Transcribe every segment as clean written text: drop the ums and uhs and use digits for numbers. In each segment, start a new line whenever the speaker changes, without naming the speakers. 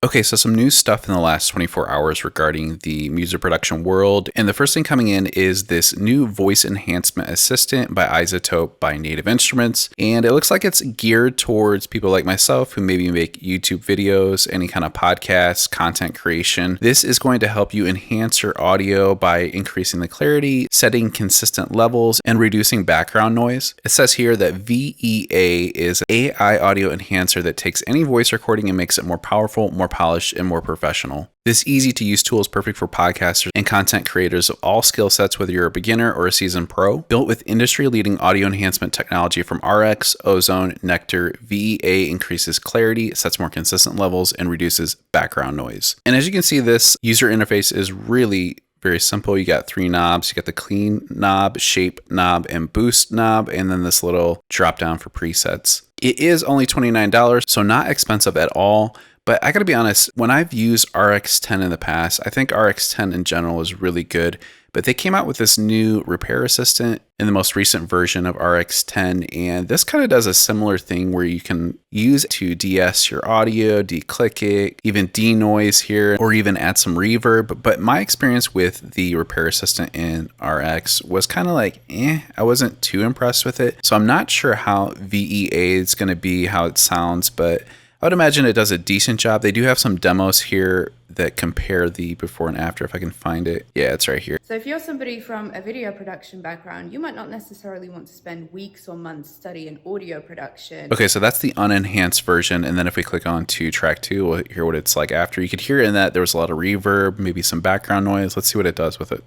Okay, so some new stuff in the last 24 hours regarding the music production world. And the first thing coming in is this new voice enhancement assistant by iZotope by Native Instruments. And it looks like it's geared towards people like myself who maybe make YouTube videos, any kind of podcasts, content creation. This is going to help you enhance your audio by increasing the clarity, setting consistent levels, and reducing background noise. It says here that VEA is an AI audio enhancer that takes any voice recording and makes it more powerful, more polished, and more professional. This easy-to-use tool is perfect for podcasters and content creators of all skill sets, whether you're a beginner or a seasoned pro. Built with industry-leading audio enhancement technology from RX, Ozone, Nectar, VEA increases clarity, sets more consistent levels, and reduces background noise. And as you can see, this user interface is really very simple. You got 3 knobs. You got the clean knob, shape knob, and boost knob, and then this little drop down for presets. It is only $29, so not expensive at all. But I gotta be honest, when I've used RX10 in the past, I think RX10 in general is really good, but they came out with this new repair assistant in the most recent version of RX10, and this kind of does a similar thing where you can use it to de-ess your audio, de-click it, even de-noise here, or even add some reverb. But my experience with the repair assistant in RX was kind of like, I wasn't too impressed with it. So I'm not sure how VEA is gonna be, how it sounds, but I would imagine it does a decent job. They do have some demos here that compare the before and after, if I can find it. Yeah, it's right here.
So if you're somebody from a video production background, you might not necessarily want to spend weeks or months studying audio production.
Okay, so that's the unenhanced version. And then if we click on to track 2, we'll hear what it's like after. You could hear in that there was a lot of reverb, maybe some background noise. Let's see what it does with it.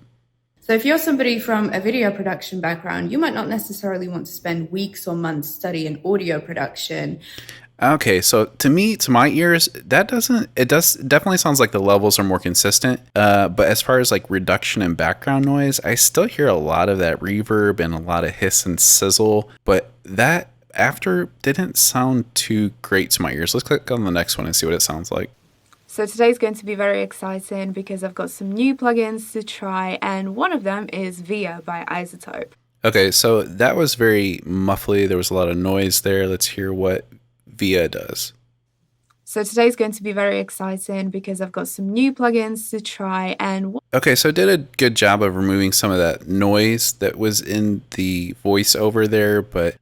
So if you're somebody from a video production background, you might not necessarily want to spend weeks or months studying audio production.
Okay, so to me, to my ears, it definitely sounds like the levels are more consistent. But as far as like reduction in background noise, I still hear a lot of that reverb and a lot of hiss and sizzle. But that after didn't sound too great to my ears. Let's click on the next one and see what it sounds like.
So today's going to be very exciting because I've got some new plugins to try, and one of them is VEA by iZotope.
Okay, so that was very muffly. There was a lot of noise there. Let's hear what VEA does.
So today's going to be very exciting because I've got some new plugins to try, and
okay, so it did a good job of removing some of that noise that was in the voiceover there, but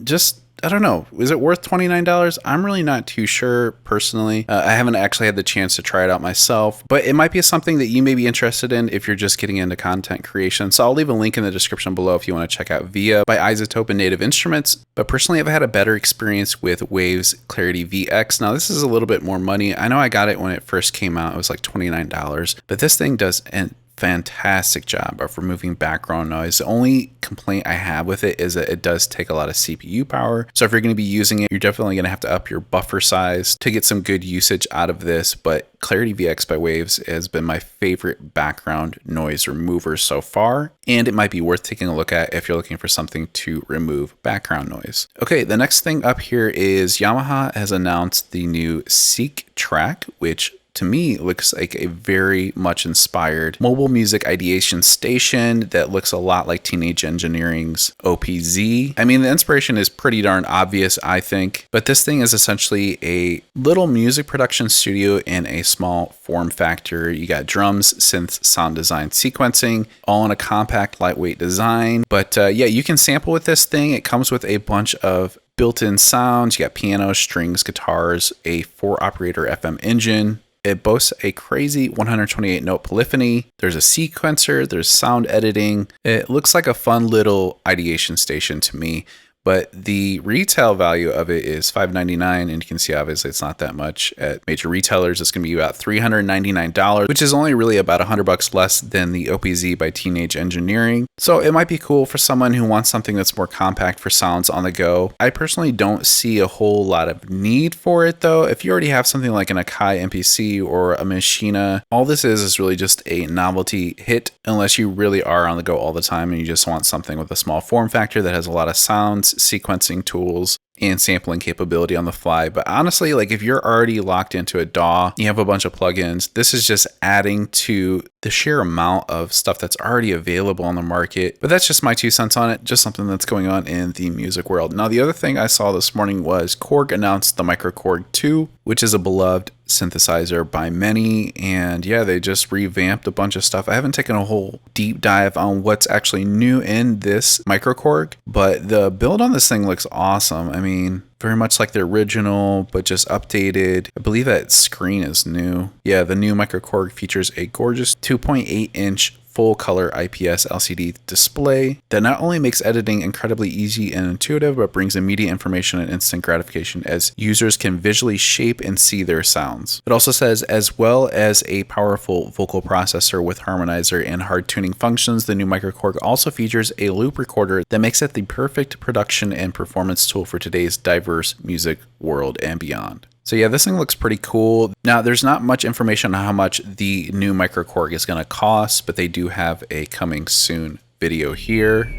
just I don't know. Is it worth $29? I'm really not too sure personally. I haven't actually had the chance to try it out myself, but it might be something that you may be interested in if you're just getting into content creation. So I'll leave a link in the description below if you want to check out VEA by iZotope and Native Instruments. But personally, I've had a better experience with Waves Clarity VX. Now, this is a little bit more money. I know I got it when it first came out. It was like $29, but this thing does an fantastic job of removing background noise. The only complaint I have with it is that it does take a lot of CPU power. So if you're going to be using it, you're definitely going to have to up your buffer size to get some good usage out of this. But Clarity VX by Waves has been my favorite background noise remover so far, and it might be worth taking a look at if you're looking for something to remove background noise. Okay, the next thing up here is Yamaha has announced the new SeqTrak, which to me looks like a very much inspired mobile music ideation station that looks a lot like Teenage Engineering's OPZ. I mean, the inspiration is pretty darn obvious, I think, but this thing is essentially a little music production studio in a small form factor. You got drums, synths, sound design, sequencing, all in a compact, lightweight design. But yeah, you can sample with this thing. It comes with a bunch of built-in sounds. You got piano, strings, guitars, a 4-operator FM engine. It boasts a crazy 128 note polyphony. There's a sequencer, there's sound editing. It looks like a fun little ideation station to me, but the retail value of it is $599, and you can see obviously it's not that much. At major retailers, it's going to be about $399, which is only really about $100 less than the OPZ by Teenage Engineering. So it might be cool for someone who wants something that's more compact for sounds on the go. I personally don't see a whole lot of need for it though. If you already have something like an Akai MPC or a Machina, all this is really just a novelty hit unless you really are on the go all the time and you just want something with a small form factor that has a lot of sounds, sequencing tools, and sampling capability on the fly. But honestly, like if you're already locked into a DAW, you have a bunch of plugins, this is just adding to the sheer amount of stuff that's already available on the market. But that's just my 2 cents on it, just something that's going on in the music world. Now, the other thing I saw this morning was Korg announced the MicroKorg 2, which is a beloved synthesizer by many. And yeah, they just revamped a bunch of stuff. I haven't taken a whole deep dive on what's actually new in this MicroKorg, but the build on this thing looks awesome. I mean, very much like the original, but just updated. I believe that screen is new. Yeah, the new MicroKorg features a gorgeous 2.8-inch full color IPS LCD display that not only makes editing incredibly easy and intuitive, but brings immediate information and instant gratification as users can visually shape and see their sounds. It also says, as well as a powerful vocal processor with harmonizer and hard tuning functions, the new MicroKorg also features a loop recorder that makes it the perfect production and performance tool for today's diverse music world and beyond. So yeah, this thing looks pretty cool. Now, there's not much information on how much the new MicroKorg is going to cost, but they do have a coming soon video here.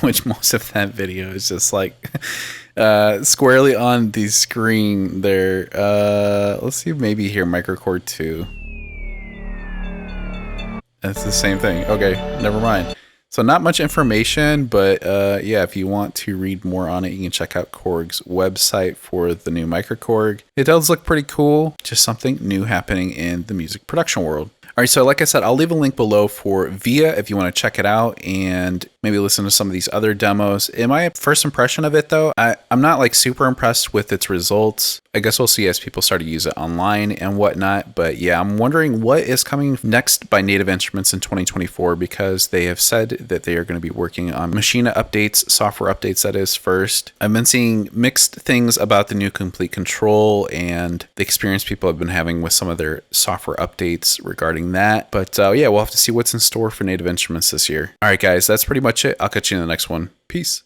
Which most of that video is just like squarely on the screen there. Let's see, maybe here, MicroKorg 2. That's the same thing. Okay, never mind. So not much information, but yeah, if you want to read more on it, you can check out Korg's website for the new MicroKorg. It does look pretty cool. Just something new happening in the music production world. All right, so like I said, I'll leave a link below for VEA if you want to check it out and maybe listen to some of these other demos. In my first impression of it, though, I'm not like super impressed with its results. I guess we'll see as people start to use it online and whatnot. But yeah, I'm wondering what is coming next by Native Instruments in 2024, because they have said that they are going to be working on Machina updates, software updates, that is, first. I've been seeing mixed things about the new Complete Control and the experience people have been having with some of their software updates regarding that. But yeah, we'll have to see what's in store for Native Instruments this year. All right, guys, that's pretty much it. I'll catch you in the next one. Peace.